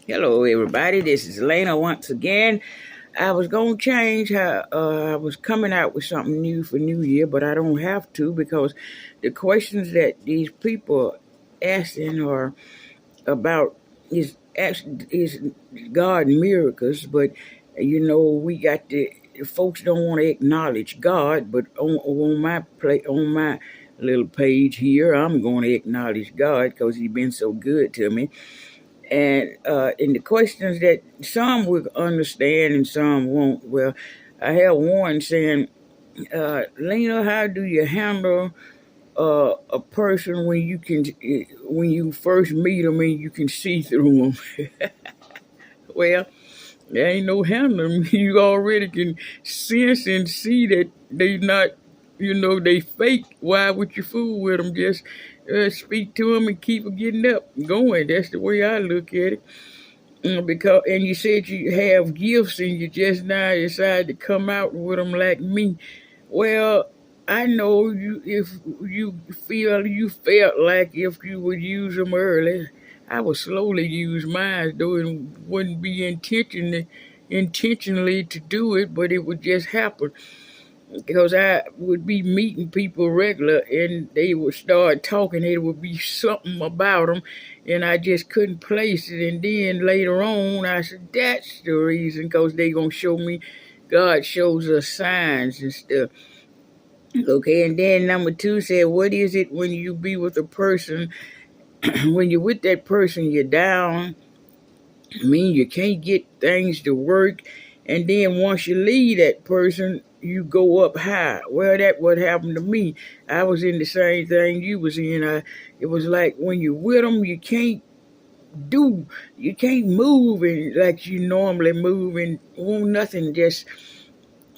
Hello, everybody. This is Lena once again. I was going to change how I was coming out with something new for New Year, but I don't have to because the questions that these people asking are about is God miracles, but we got the folks don't want to acknowledge God, but on my on my little page here, I'm going to acknowledge God because He's been so good to me. And in the questions that some will understand and some won't. Well, I have one saying, Lena, how do you handle a person when when you first meet them and you can see through them? Well, there ain't no handling. You already can sense and see that they not, they fake. Why would you fool with them? Just speak to them and keep them getting up and going. That's the way I look at it. Because you said you have gifts and you just now decide to come out with them like me. Well, I know you if you felt like if you would use them early, I would slowly use mine though and wouldn't be intentionally to do it, but it would just happen because I would be meeting people regular and they would start talking. It would be something about them, and I just couldn't place it. And then later on, I said, that's the reason because they going to show me. God shows us signs and stuff. Okay, and then number two said, what is it when you be with a person? When you're with that person, you're down. I mean, you can't get things to work. And then once you leave that person, you go up high. Well, that what happened to me. I was in the same thing you was in. It was like when you're with them, do, you can't move and like you normally move and won't nothing just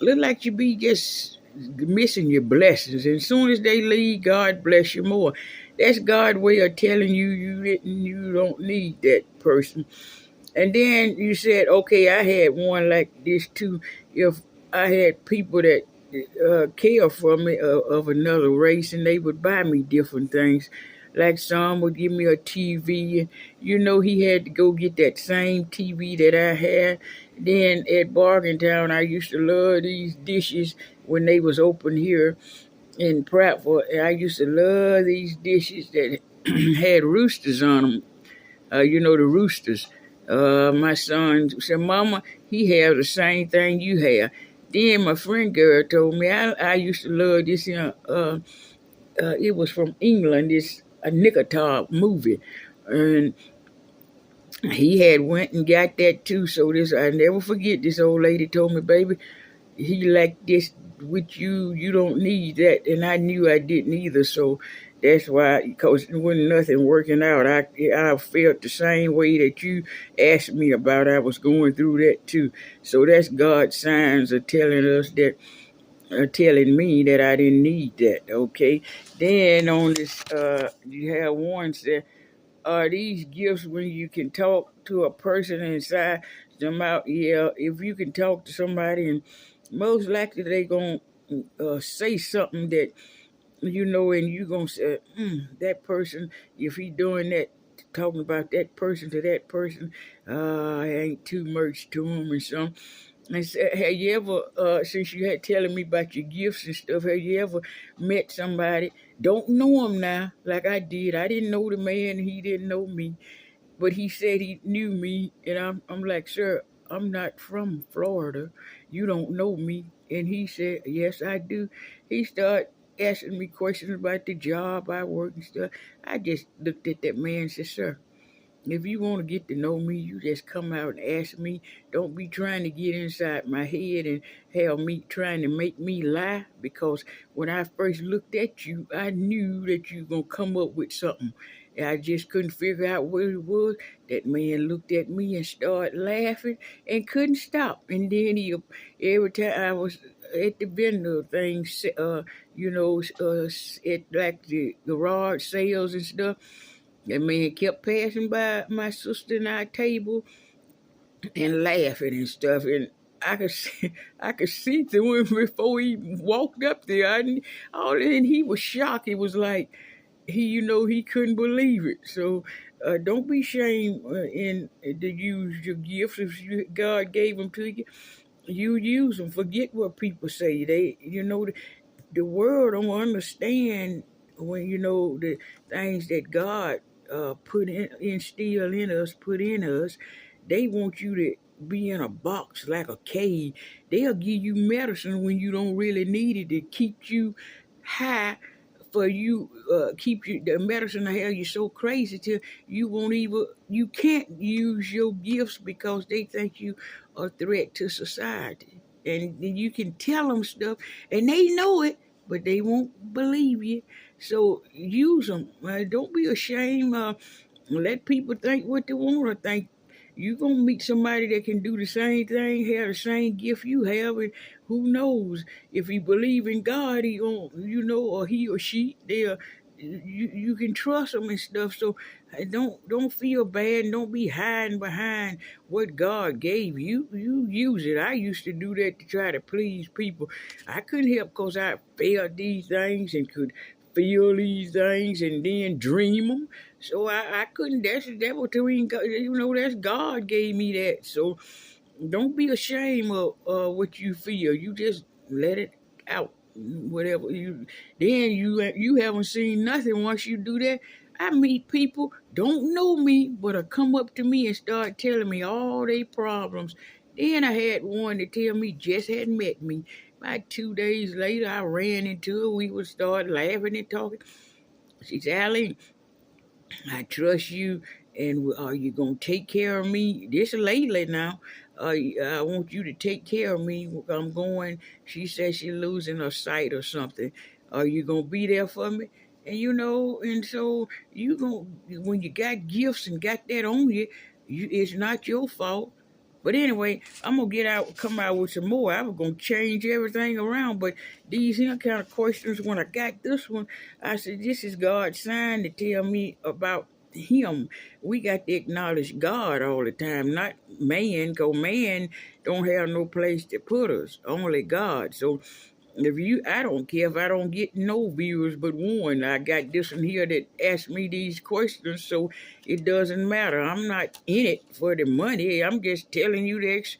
look like you be just missing your blessings. And as soon as they leave, God bless you more. That's God's way of telling you you don't need that person. And then you said, okay, I had one like this too. If I had people that care for me of another race and they would buy me different things. Like some would give me a TV. And, he had to go get that same TV that I had. Then at Bargain Town, I used to love these dishes when they was open here in Prattville. And I used to love these dishes that had roosters on them. The roosters. My son said, Mama, he have the same thing you have. Then my friend girl told me I used to love this. It was from England. This a Nicotop movie, and he had went and got that too. So this I never forget. This old lady told me, baby, he like this with you. You don't need that, and I knew I didn't either. So that's why, because there wasn't nothing working out. I felt the same way that you asked me about. I was going through that too. So that's God's signs of telling us that, telling me that I didn't need that. Okay. Then on this, you have one said, are these gifts when you can talk to a person inside them out? Yeah, if you can talk to somebody, and most likely they gonna say something that and you gonna say, that person, if he doing that, talking about that person to that person, ain't too much to him or something. I said, have you ever, since you had telling me about your gifts and stuff, have you ever met somebody, don't know him now, like I did. I didn't know the man, he didn't know me, but he said he knew me, and I'm like, sir, I'm not from Florida. You don't know me. And he said, yes, I do. He started asking me questions about the job I work and stuff. I just looked at that man and said, sir, if you want to get to know me, you just come out and ask me. Don't be trying to get inside my head and have me trying to make me lie. Because when I first looked at you, I knew that you were going to come up with something. And I just couldn't figure out what it was. That man looked at me and started laughing and couldn't stop. And then every time I was at the vendor things, at like the garage sales and stuff, that man kept passing by my sister and our table and laughing and stuff, and I could see, I could see through him before he walked up there. And he was shocked. It was like he couldn't believe it. So Don't be ashamed in to use your gifts. If God gave them to you, you use them. Forget what people say. The world don't understand when the things that God put in, instill in us, put in us. They want you to be in a box like a cage. They'll give you medicine when you don't really need it to keep you high. For you, keep you the medicine to have you so crazy till you can't use your gifts because they think you a threat to society, and you can tell them stuff and they know it, but they won't believe you. So use them. Don't be ashamed. Let people think what they want to think. You gonna meet somebody that can do the same thing, have the same gift you have, and who knows if he believe in God, he gon' or he or she, you can trust them and stuff. So don't feel bad and don't be hiding behind what God gave you. You use it. I used to do that to try to please people. I couldn't help because I felt these things and could feel these things and then dream them. So I couldn't. That's the devil between God. That's God gave me that. So don't be ashamed of what you feel. You just let it out. Whatever you haven't seen nothing once you do that. I meet people don't know me, but come up to me and start telling me all their problems. Then I had one that tell me just hadn't met me. About 2 days later, I ran into her. We would start laughing and talking. She said, "Eileen, I trust you, and are you gonna take care of me? This lately now. I want you to take care of me. I'm going." She said she's losing her sight or something. Are you gonna be there for me? And so you gonna when you got gifts and got that on you, it's not your fault. But anyway, I'm gonna come out with some more. I was gonna change everything around, but these here kind of questions. When I got this one, I said, "This is God's sign to tell me about Him." We got to acknowledge God all the time, not man, because man don't have no place to put us. Only God. So I don't care if I don't get no viewers but one. I got this one here that asked me these questions, so it doesn't matter. I'm not in it for the money. I'm just telling you that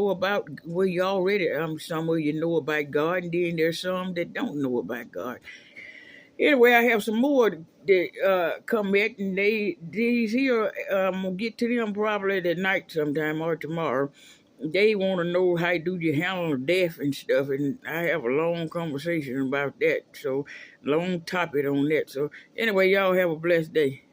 about well, you already. Some of you know about God, and then there's some that don't know about God. Anyway, I have some more that come back, and these here I'm gonna get to them probably tonight sometime or tomorrow. They want to know how do you handle death and stuff, and I have a long conversation about that. So long topic on that. So anyway, y'all have a blessed day.